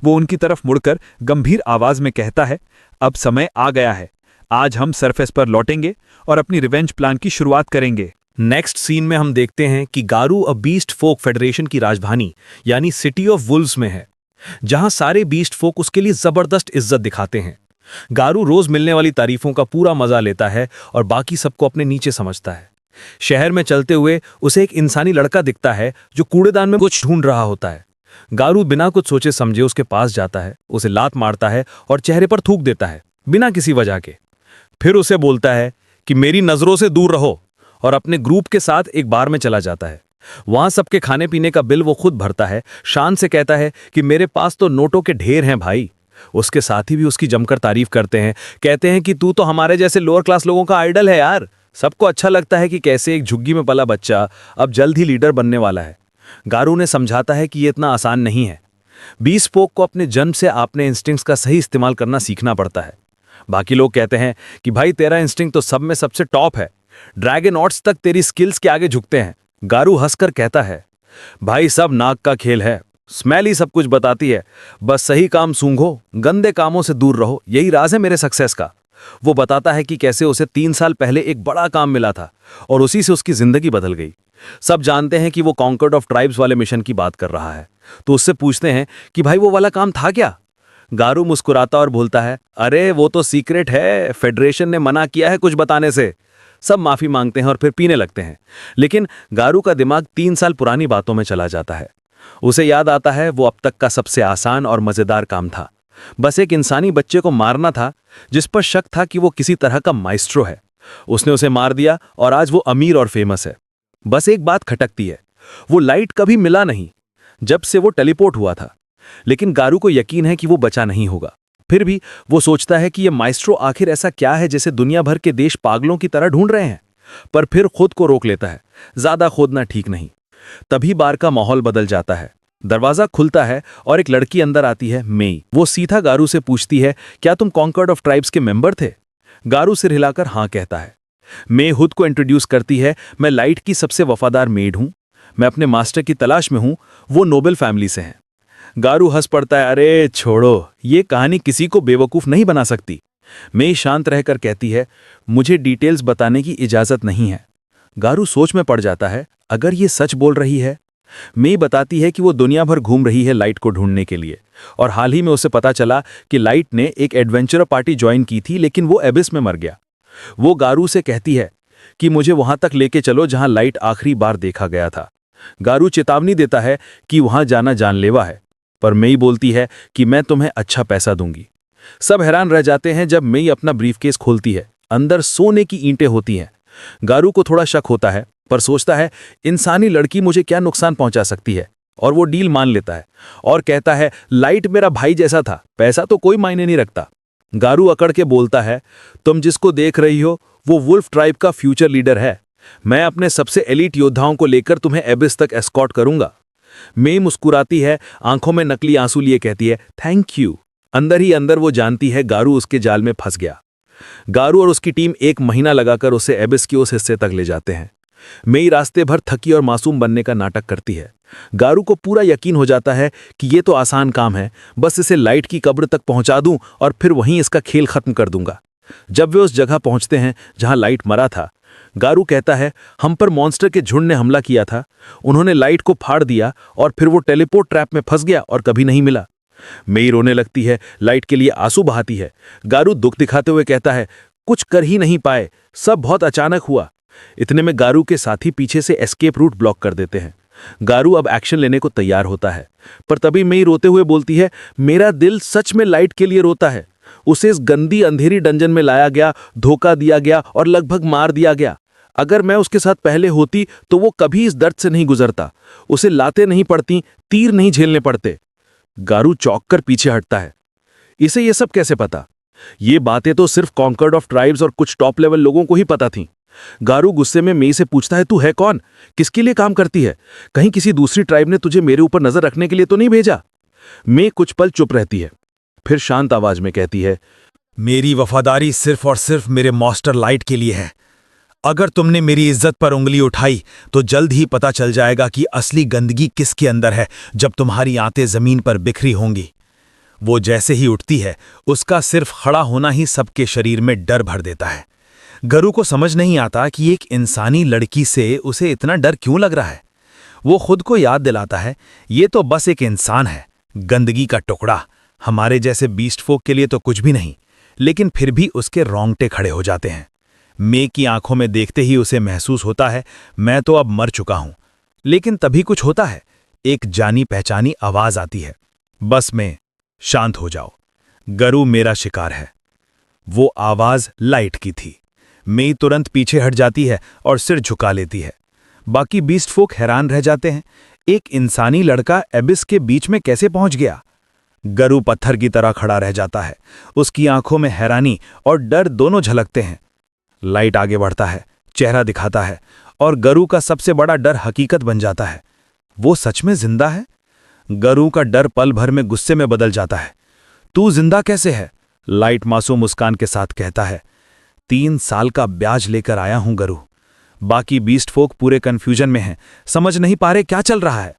वो उनकी तरफ मुड़कर गंभीर आवाज में कहता है, अब समय आ गया है, आज हम सरफेस पर लौटेंगे और अपनी रिवेंज प्लान की शुरुआत करेंगे। नेक्स्ट सीन में हम देखते हैं कि गारू अब बीस्ट फोक फेडरेशन की राजधानी यानी सिटी ऑफ वुल्व्स में है, जहां सारे बीस्ट फोक उसके लिए जबरदस्त इज्जत दिखाते हैं। गारू रोज मिलने वाली तारीफों का पूरा मजा लेता है और बाकी सबको अपने नीचे समझता है। शहर में चलते हुए उसे एक इंसानी लड़का दिखता है जो कूड़ेदान में कुछ ढूंढ रहा होता है। गारू बिना कुछ सोचे समझे उसके पास जाता है, उसे लात मारता है और चेहरे पर थूक देता है बिना किसी वजह के। फिर उसे बोलता है कि मेरी नजरों से दूर रहो, और अपने ग्रुप के साथ एक बार में चला जाता है। वहां सबके खाने पीने का बिल वो खुद भरता है। शान से कहता है कि मेरे पास तो नोटों के ढेर हैं भाई। उसके साथी भी उसकी जमकर तारीफ करते हैं, कहते हैं कि तू तो हमारे जैसे लोअर क्लास लोगों का आइडल है यार। सबको अच्छा लगता है कि कैसे एक झुग्गी में पला बच्चा अब जल्द ही लीडर बनने वाला है। गारू ने समझाता है कि ये इतना आसान नहीं है। बीस्ट फोक को अपने जन्म से अपने इंस्टिंक्ट्स का सही इस्तेमाल करना सीखना पड़ता है। बाकी लोग कहते हैं कि भाई तेरा इंस्टिंक्ट तो सब में सबसे टॉप है, ड्रैगनॉट्स तक तेरी स्किल्स के आगे झुकते हैं। गारू हंसकर कहता है, भाई सब नाक का खेल है, स्मेल ही सब कुछ बताती है। बस सही काम सूंघो, गंदे कामों से दूर रहो, यही राज है मेरे सक्सेस का। वो बताता है कि कैसे उसे 3 साल पहले एक बड़ा काम मिला था और उसी से उसकी जिंदगी बदल गई। सब जानते हैं कि वो कॉन्कर्ड ऑफ ट्राइब्स वाले मिशन की बात कर रहा है, तो उससे पूछते हैं कि भाई वो वाला काम था क्या। गारू मुस्कुराता और बोलता है, अरे वो तो सीक्रेट है, फेडरेशन ने मना किया है कुछ बताने से। सब माफी मांगते हैं और फिर पीने लगते हैं। लेकिन गारू का दिमाग 3 साल पुरानी बातों में चला जाता है। उसे याद आता है वो अब तक का सबसे आसान और मजेदार काम था। बस एक इंसानी बच्चे को मारना था जिस पर शक था कि वो किसी तरह का माइस्ट्रो है। उसने उसे मार दिया और आज वो अमीर और फेमस है। बस एक बात खटकती है, वो लाइट कभी मिला नहीं जब से वो टेलीपोर्ट हुआ था। लेकिन गारू को यकीन है कि वो बचा नहीं होगा। फिर भी वो सोचता है कि ये माइस्ट्रो आखिर ऐसा क्या है जिसे दुनिया भर के देश पागलों की तरह ढूंढ रहे हैं। पर फिर खुद को रोक लेता है, ज्यादा खोदना ठीक नहीं। तभी बार का माहौल बदल जाता है। दरवाजा खुलता है और एक लड़की अंदर आती है, मेई। वो सीधा गारू से पूछती है, क्या तुम कॉन्कर्ड ऑफ ट्राइब्स के मेंबर थे? गारू सिर हिलाकर हाँ कहता है। मेई खुद को इंट्रोड्यूस करती है, मैं लाइट की सबसे वफादार मेड हूं, मैं अपने मास्टर की तलाश में हूं, वो नोबेल फैमिली से हैं। गारू हंस पड़ता है, अरे छोड़ो, ये कहानी किसी को बेवकूफ नहीं बना सकती। मेई शांत रहकर कहती है, मुझे डिटेल्स बताने की इजाजत नहीं है। गारू सोच में पड़ जाता है, अगर ये सच बोल रही है। मेई बताती है कि वो दुनिया भर घूम रही है लाइट को ढूंढने के लिए, और हाल ही में उसे पता चला कि लाइट ने एक एडवेंचर पार्टी ज्वाइन की थी, लेकिन वो एबिस में मर गया। वो गारू से कहती है कि मुझे वहां तक लेके चलो जहां लाइट आखिरी बार देखा गया था। गारू चेतावनी देता है कि वहां जाना जानलेवा है, पर मेई बोलती है कि मैं तुम्हें अच्छा पैसा दूंगी। सब हैरान रह जाते हैं जब मेई अपना ब्रीफकेस खोलती है। अंदर सोने की ईंटें होती हैं। गारू को थोड़ा शक होता है, पर सोचता है इंसानी लड़की मुझे क्या नुकसान पहुंचा सकती है, और वो डील मान लेता है और कहता है, लाइट मेरा भाई जैसा था, पैसा तो कोई मायने नहीं रखता। गारू अकड़ के बोलता है, तुम जिसको देख रही हो वो वुल्फ ट्राइब का फ्यूचर लीडर है। मैं अपने सबसे एलीट योद्धाओं को लेकर तुम्हें एबिस तक एस्कॉर्ट करूंगा। मेई मुस्कुराती है, आंखों में नकली आंसू लिए कहती है, थैंक यू। अंदर ही अंदर वो जानती है गारू उसके जाल में फंस गया। गारू और उसकी टीम 1 महीना लगाकर उसे एबिस के उस हिस्से तक ले जाते हैं। मेई रास्ते भर थकी और मासूम बनने का नाटक करती है। गारू को पूरा यकीन हो जाता है कि ये तो आसान काम है, बस इसे लाइट की कब्र तक पहुंचा दूं और फिर वहीं इसका खेल खत्म कर दूंगा। जब वे उस जगह पहुंचते हैं जहां लाइट मरा था, गारू कहता है, हम पर मॉन्स्टर के झुंड ने हमला किया था, उन्होंने लाइट को फाड़ दिया और फिर वो टेलीपोर्ट ट्रैप में फंस गया और कभी नहीं मिला। मेई रोने लगती है, लाइट के लिए आंसू बहाती है। गारू दुख दिखाते हुए कहता है, कुछ कर ही नहीं पाए, सब बहुत अचानक हुआ। इतने में गारू के साथी पीछे से एस्केप रूट ब्लॉक कर देते हैं। गारू अब एक्शन लेने को तैयार होता है, पर तभी मेई रोते हुए बोलती है, मेरा दिल सच में लाइट के लिए रोता है। उसे इस गंदी अंधेरी डंजन में लाया गया, धोखा दिया गया और लगभग मार दिया गया। अगर मैं उसके साथ पहले होती तो वो कभी इस दर्द से नहीं गुजरता, उसे लाते नहीं पड़ती, तीर नहीं झेलने पड़ते। गारू चौंक कर पीछे हटता है। इसे ये सब कैसे पता? ये बातें तो सिर्फ कॉन्कर्ड ऑफ ट्राइब्स और कुछ टॉप लेवल लोगों को ही पता थीं। गारू गुस्से में मेई से पूछता है, तू है कौन? किसके लिए काम करती है? कहीं किसी दूसरी ट्राइब ने तुझे मेरे ऊपर नजर रखने के लिए तो नहीं भेजा? मेई कुछ पल चुप रहती है, फिर शांत आवाज में कहती है, मेरी वफादारी सिर्फ और सिर्फ मेरे मास्टर लाइट के लिए है। अगर तुमने मेरी इज्जत पर उंगली उठाई तो जल्द ही पता चल जाएगा कि असली गंदगी किसके अंदर है। जब तुम्हारी आंतें जमीन पर बिखरी होंगी, वो जैसे ही उठती है, उसका सिर्फ खड़ा होना ही सबके शरीर में डर भर देता है। गरू को समझ नहीं आता कि एक इंसानी लड़की से उसे इतना डर क्यों लग रहा है। वो खुद को याद दिलाता है, ये तो बस एक इंसान है, गंदगी का टुकड़ा, हमारे जैसे बीस्ट फोक के लिए तो कुछ भी नहीं। लेकिन फिर भी उसके रोंगटे खड़े हो जाते हैं। मेई की आंखों में देखते ही उसे महसूस होता है, मैं तो अब मर चुका हूं। लेकिन तभी कुछ होता है, एक जानी पहचानी आवाज आती है, बस में शांत हो जाओ, गरू मेरा शिकार है। वो आवाज लाइट की थी। मेई तुरंत पीछे हट जाती है और सिर झुका लेती है। बाकी बीस्ट फोक हैरान रह जाते हैं, एक इंसानी लड़का एबिस के बीच में कैसे पहुंच गया? गरू पत्थर की तरह खड़ा रह जाता है। उसकी आंखों में हैरानी और डर दोनों झलकते हैं। लाइट आगे बढ़ता है, चेहरा दिखाता है, और गरू का सबसे बड़ा डर हकीकत बन जाता है। वो सच में जिंदा है? गरू का डर पल भर में गुस्से में बदल जाता है। तू जिंदा कैसे है? लाइट मासूम मुस्कान के साथ कहता है, 3 साल का ब्याज लेकर आया हूं गरू। बाकी बीस्ट फोक पूरे कंफ्यूजन में हैं, समझ नहीं पा रहे क्या चल रहा है।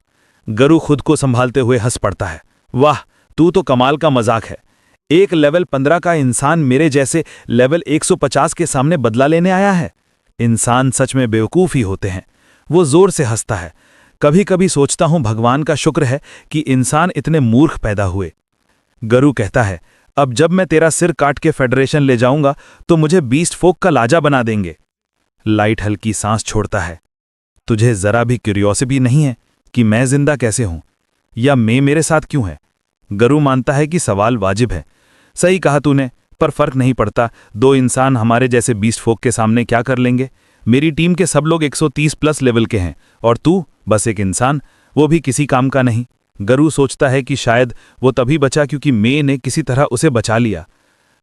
गरू खुद को संभालते हुए हंस पड़ता है, वाह, तू तो कमाल का मजाक है। एक लेवल 15 का इंसान मेरे जैसे लेवल 150 के सामने बदला लेने आया है। इंसान सच में बेवकूफ ही होते हैं। वो जोर से हंसता है। कभी कभी सोचता हूं भगवान का शुक्र है कि इंसान इतने मूर्ख पैदा हुए। गरू कहता है, अब जब मैं तेरा सिर काट के फेडरेशन ले जाऊंगा तो मुझे बीस्ट फोक का लाजा बना देंगे। लाइट हल्की सांस छोड़ता है, तुझे जरा भी क्यूरियोसिटी नहीं है कि मैं जिंदा कैसे हूं? या मैं मेरे साथ क्यों है? गरु मानता है कि सवाल वाजिब है। सही कहा तूने, पर फर्क नहीं पड़ता। दो इंसान हमारे जैसे बीस्ट फोक के सामने क्या कर लेंगे? मेरी टीम के सब लोग 130 प्लस लेवल के हैं और तू बस एक इंसान, वो भी किसी काम का नहीं। गरु सोचता है कि शायद वो तभी बचा क्योंकि मे ने किसी तरह उसे बचा लिया।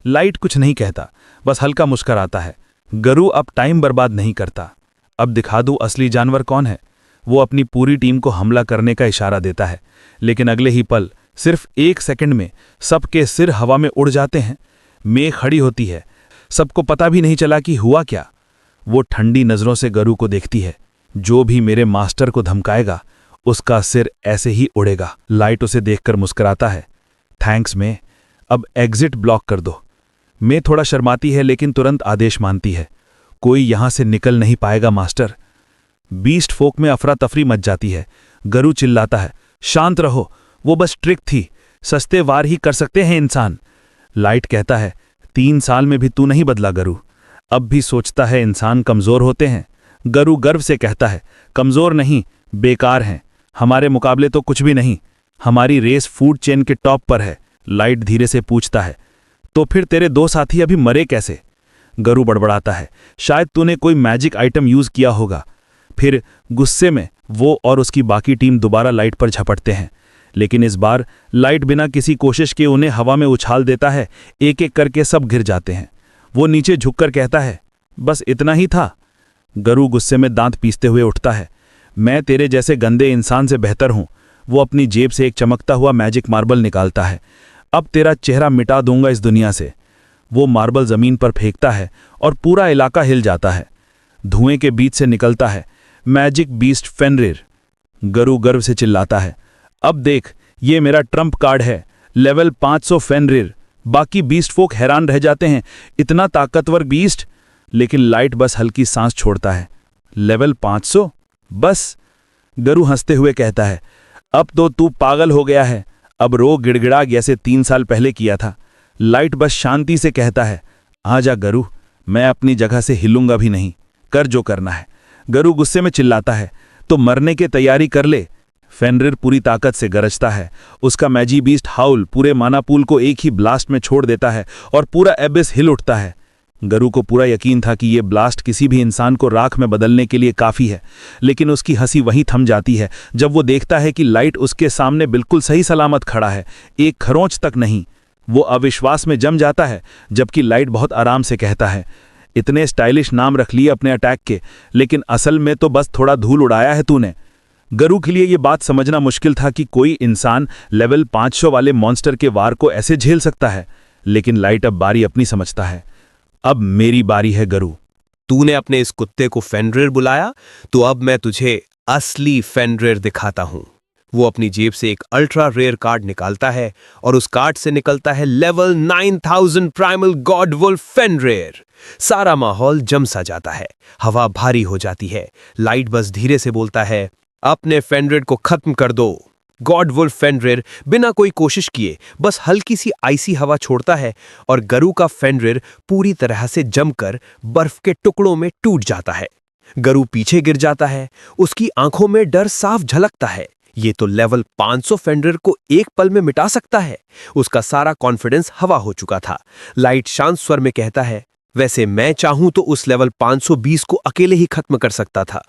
लाइट कुछ नहीं कहता, बस हल्का मुस्कुराता है। गरु अब टाइम बर्बाद नहीं करता। अब दिखा दूं असली जानवर कौन है। वो अपनी पूरी टीम को हमला करने का इशारा देता है, लेकिन अगले ही पल सिर्फ 1 सेकंड में सबके सिर हवा में उड़ जाते हैं। मे खड़ी होती है, सबको पता भी नहीं चला कि हुआ क्या। वो ठंडी नजरों से गरु को देखती है। जो भी मेरे मास्टर को धमकाएगा उसका सिर ऐसे ही उड़ेगा। लाइट उसे देखकर मुस्कुराता है। थैंक्स मे, अब एग्जिट ब्लॉक कर दो। मे थोड़ा शर्माती है लेकिन तुरंत आदेश मानती है। कोई यहां से निकल नहीं पाएगा मास्टर। बीस्ट फोक में अफरा तफरी मच जाती है। गरु चिल्लाता है, शांत रहो, वो बस ट्रिक थी, सस्ते वार ही कर सकते हैं इंसान। लाइट कहता है, 3 साल में भी तू नहीं बदला गरु। अब भी सोचता है इंसान कमजोर होते हैं। गरु गर्व से कहता है, कमजोर नहीं, बेकार हैं। हमारे मुकाबले तो कुछ भी नहीं। हमारी रेस फूड चेन के टॉप पर है। लाइट धीरे से पूछता है, तो फिर तेरे 2 साथी अभी मरे कैसे? गरु बड़बड़ाता है, शायद तूने कोई मैजिक आइटम यूज किया होगा। फिर गुस्से में वो और उसकी बाकी टीम दोबारा लाइट पर झपटते हैं, लेकिन इस बार लाइट बिना किसी कोशिश के उन्हें हवा में उछाल देता है। एक एक करके सब गिर जाते हैं। वो नीचे झुककर कहता है, बस इतना ही था। गरु गुस्से में दांत पीसते हुए उठता है, मैं तेरे जैसे गंदे इंसान से बेहतर हूं। वो अपनी जेब से एक चमकता हुआ मैजिक मार्बल निकालता है। अब तेरा चेहरा मिटा दूंगा इस दुनिया से। वो मार्बल जमीन पर फेंकता है और पूरा इलाका हिल जाता है। धुएं के बीच से निकलता है मैजिक बीस्ट फेनरिर। गरु गर्व से चिल्लाता है, अब देख, ये मेरा ट्रम्प कार्ड है, लेवल 500 फेनरिर। बाकी बीस्ट फोक हैरान रह जाते हैं, इतना ताकतवर बीस्ट। लेकिन लाइट बस हल्की सांस छोड़ता है। लेवल 500? बस? गरु हंसते हुए कहता है, अब तो तू पागल हो गया है। अब रो गिड़गिड़ा जैसे 3 साल पहले किया था। लाइट बस शांति से कहता है, आजा गरु, मैं अपनी जगह से हिलूंगा भी नहीं, कर जो करना है। गरु गुस्से में चिल्लाता है, तो मरने की तैयारी कर ले। फेनरिर पूरी ताकत से गरजता है। उसका मैजी बीस्ट हाउल पूरे माना पूल को एक ही ब्लास्ट में छोड़ देता है और पूरा एबिस हिल उठता है। गरु को पूरा यकीन था कि यह ब्लास्ट किसी भी इंसान को राख में बदलने के लिए काफी है, लेकिन उसकी हंसी वहीं थम जाती है जब वो देखता है कि लाइट उसके सामने बिल्कुल सही सलामत खड़ा है, एक खरोंच तक नहीं। वो अविश्वास में जम जाता है, जबकि लाइट बहुत आराम से कहता है, इतने स्टाइलिश नाम रख लिए अपने अटैक के, लेकिन असल में तो बस थोड़ा धूल उड़ाया है तूने। गरु के लिए यह बात समझना मुश्किल था कि कोई इंसान लेवल 500 वाले मॉन्स्टर के वार को ऐसे झेल सकता है, लेकिन लाइट अब बारी अपनी समझता है। अब मेरी बारी है गरु। तूने अपने इस कुत्ते को फेनरिर बुलाया, तो अब मैं तुझे असली फेनरिर दिखाता हूं। वो अपनी जेब से एक अल्ट्रा रेयर कार्ड निकालता है और उस कार्ड से निकलता है लेवल 9000 प्राइमल गॉड वुल्फ फेनरिर। सारा माहौल जम सा जाता है, हवा भारी हो जाती है। लाइट बस धीरे से बोलता है, अपने फेनरिर को खत्म कर दो। गॉड वुल्फ फेनरिर बिना कोई कोशिश किए बस हल्की सी आइसी हवा छोड़ता है और गरु का फेनरिर पूरी तरह से जमकर बर्फ के टुकड़ों में टूट जाता है। गरु पीछे गिर जाता है, उसकी आंखों में डर साफ झलकता है। ये तो लेवल 500 फेनरिर को एक पल में मिटा सकता है। उसका सारा कॉन्फिडेंस हवा हो चुका था। लाइट शांत स्वर में कहता है, वैसे मैं चाहूं तो उस लेवल 520 को अकेले ही खत्म कर सकता था।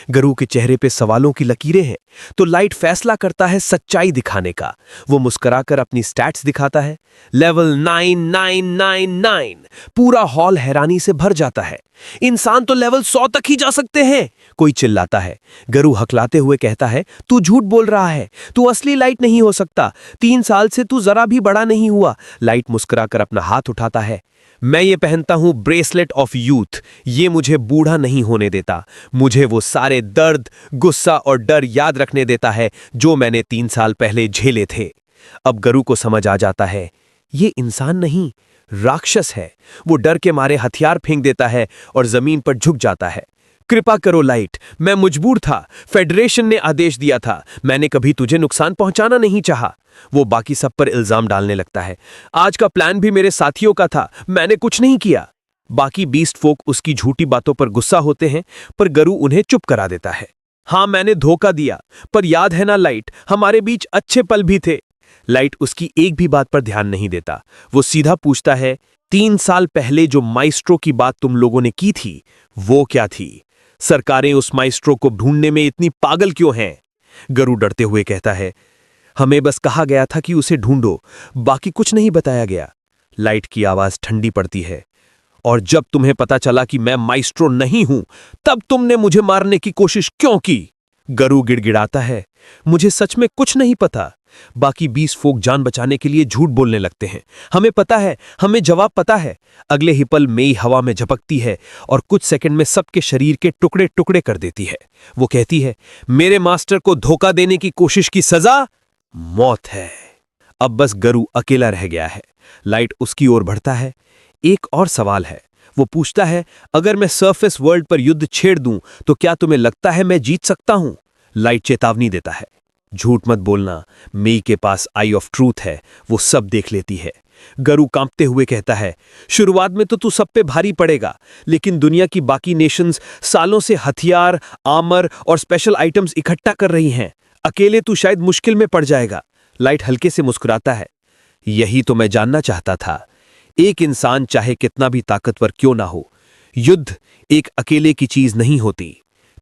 गरु के चेहरे पे सवालों की लकीरें हैं, तो लाइट फैसला करता है सच्चाई दिखाने का। वो मुस्कुराकर अपनी स्टैट्स दिखाता है, लेवल 9999। पूरा हॉल हैरानी से भर जाता है। इंसान तो लेवल 100 तक ही जा सकते हैं, कोई चिल्लाता है। गरु हकलाते हुए कहता है, तू झूठ बोल रहा है, तू असली लाइट नहीं हो सकता। 3 साल से तू जरा भी बड़ा नहीं हुआ। लाइट मुस्कुराकर अपना हाथ उठाता है, मैं ये पहनता हूं ब्रेसलेट ऑफ यूथ। ये मुझे बूढ़ा नहीं होने देता। मुझे वो सारे दर्द, गुस्सा और डर याद रखने देता है जो मैंने 3 साल पहले झेले थे। अब गरु को समझ आ जाता है, ये इंसान नहीं, राक्षस है। वो डर के मारे हथियार फेंक देता है और जमीन पर झुक जाता है। कृपा करो लाइट, मैं मजबूर था। फेडरेशन ने आदेश दिया था, मैंने कभी तुझे नुकसान पहुंचाना नहीं चाहा। वो बाकी सब पर इल्जाम डालने लगता है, आज का प्लान भी मेरे साथियों का था, मैंने कुछ नहीं किया। बाकी बीस्ट फोक उसकी झूठी बातों पर गुस्सा होते हैं, पर गरु उन्हें चुप करा देता है। हाँ, मैंने धोखा दिया, पर याद है ना लाइट, हमारे बीच अच्छे पल भी थे। लाइट उसकी एक भी बात पर ध्यान नहीं देता। वो सीधा पूछता है, 3 साल पहले जो माइस्ट्रो की बात तुम लोगों ने की थी, वो क्या थी? सरकारें उस माइस्ट्रो को ढूंढने में इतनी पागल क्यों हैं? गरु डरते हुए कहता है, हमें बस कहा गया था कि उसे ढूंढो, बाकी कुछ नहीं बताया गया। लाइट की आवाज ठंडी पड़ती है। और जब तुम्हें पता चला कि मैं माइस्ट्रो नहीं हूं, तब तुमने मुझे मारने की कोशिश क्यों की? गरु गिड़गिड़ाता है, मुझे सच में कुछ नहीं पता। बाकी 20 फोक जान बचाने के लिए झूठ बोलने लगते हैं। हमें पता है, हमें जवाब पता है। अगले ही पल मेई हवा में झपकती है और कुछ सेकंड में सबके शरीर के टुकड़े टुकड़े कर देती है। वो कहती है, मेरे मास्टर को धोखा देने की कोशिश की सजा मौत है। अब बस गरु अकेला रह गया है। लाइट उसकी ओर बढ़ता है। एक और सवाल है। वो पूछता है, अगर मैं सरफेस वर्ल्ड पर युद्ध छेड़ दूं तो क्या तुम्हें लगता है मैं जीत सकता हूं? लाइट चेतावनी देता है, झूठ मत बोलना, मेई के पास आई ऑफ ट्रूथ है, वो सब देख लेती है। गरु कांपते हुए कहता है, शुरुआत में तो तू सब पे भारी पड़ेगा, लेकिन दुनिया की बाकी नेशंस सालों से हथियार, आर्मर और स्पेशल आइटम्स इकट्ठा कर रही हैं। अकेले तू शायद मुश्किल में पड़ जाएगा। लाइट हल्के से मुस्कुराता है, यही तो मैं जानना चाहता था। एक इंसान चाहे कितना भी ताकतवर क्यों ना हो, युद्ध एक अकेले की चीज नहीं होती।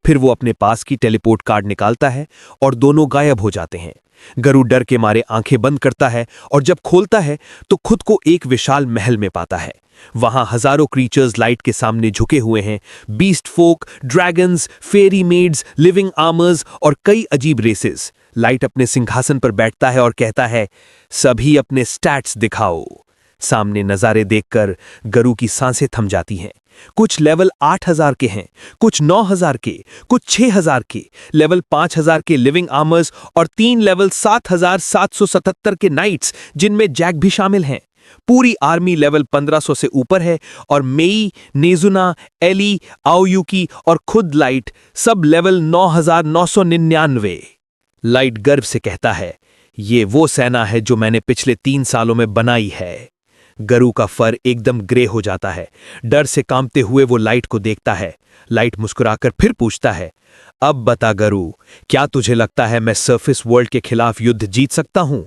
फिर वो अपने पास की टेलीपोर्ट कार्ड निकालता है और दोनों गायब हो जाते हैं। गरु डर के मारे आंखें बंद करता है और जब खोलता है तो खुद को एक विशाल महल में पाता है। वहां हजारों क्रीचर्स लाइट के सामने झुके हुए हैं। बीस्ट फोक, ड्रैगन्स, फेरी मेड्स, लिविंग आर्मर्स और कई अजीब रेसेस। लाइट अपने सिंहासन पर बैठता है और कहता है, सभी अपने स्टैट्स दिखाओ। सामने नजारे देखकर गरु की सांसें थम जाती हैं। कुछ लेवल 8000 के हैं, कुछ 9000 के, कुछ 6000 के, लेवल 5000 के लिविंग आर्मर्स और 3 लेवल 7777 के नाइट्स, जिनमें जैक भी शामिल हैं। पूरी आर्मी लेवल 1500 से ऊपर है और मेई, नेजुना, एली, आओयुकी और खुद लाइट सब लेवल 9999। लाइट गर्व से कहता है, ये वो सेना है जो मैंने पिछले 3 सालों में बनाई है। गरु का फर एकदम ग्रे हो जाता है। डर से कांपते हुए वो लाइट को देखता है। लाइट मुस्कुराकर फिर पूछता है, अब बता गरु, क्या तुझे लगता है मैं सरफेस वर्ल्ड के खिलाफ युद्ध जीत सकता हूं?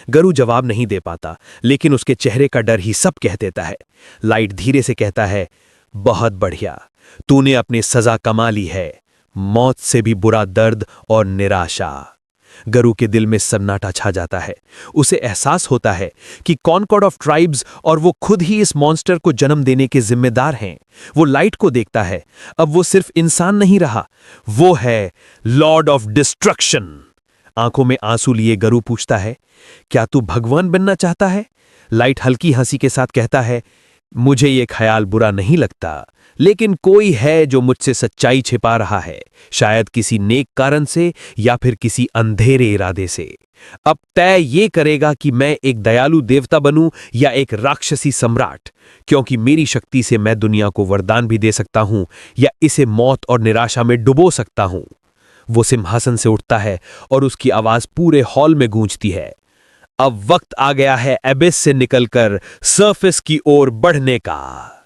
गरु जवाब नहीं दे पाता, लेकिन उसके चेहरे का डर ही सब कह देता है। लाइट धीरे से कहता है, बहुत बढ़िया, तूने अपनी सजा कमा ली है, मौत से भी बुरा दर्द और निराशा। गरु के दिल में सन्नाटा छा जाता है। उसे एहसास होता है कि कॉनकॉर्ड ऑफ ट्राइब्स और वो खुद ही इस मॉन्स्टर को जन्म देने के जिम्मेदार हैं। वो लाइट को देखता है। अब वो सिर्फ इंसान नहीं रहा, वो है लॉर्ड ऑफ डिस्ट्रक्शन। आंखों में आंसू लिए गरु पूछता है, क्या तू भगवान बनना चाहता है? लाइट हल्की हंसी के साथ कहता है, मुझे ये ख्याल बुरा नहीं लगता, लेकिन कोई है जो मुझसे सच्चाई छिपा रहा है, शायद किसी नेक कारण से या फिर किसी अंधेरे इरादे से। अब तय ये करेगा कि मैं एक दयालु देवता बनूं या एक राक्षसी सम्राट, क्योंकि मेरी शक्ति से मैं दुनिया को वरदान भी दे सकता हूं या इसे मौत और निराशा में डुबो सकता हूं। वो सिंहासन से उठता है और उसकी आवाज पूरे हॉल में गूंजती है। अब वक्त आ गया है एबिस से निकलकर सरफेस की ओर बढ़ने का।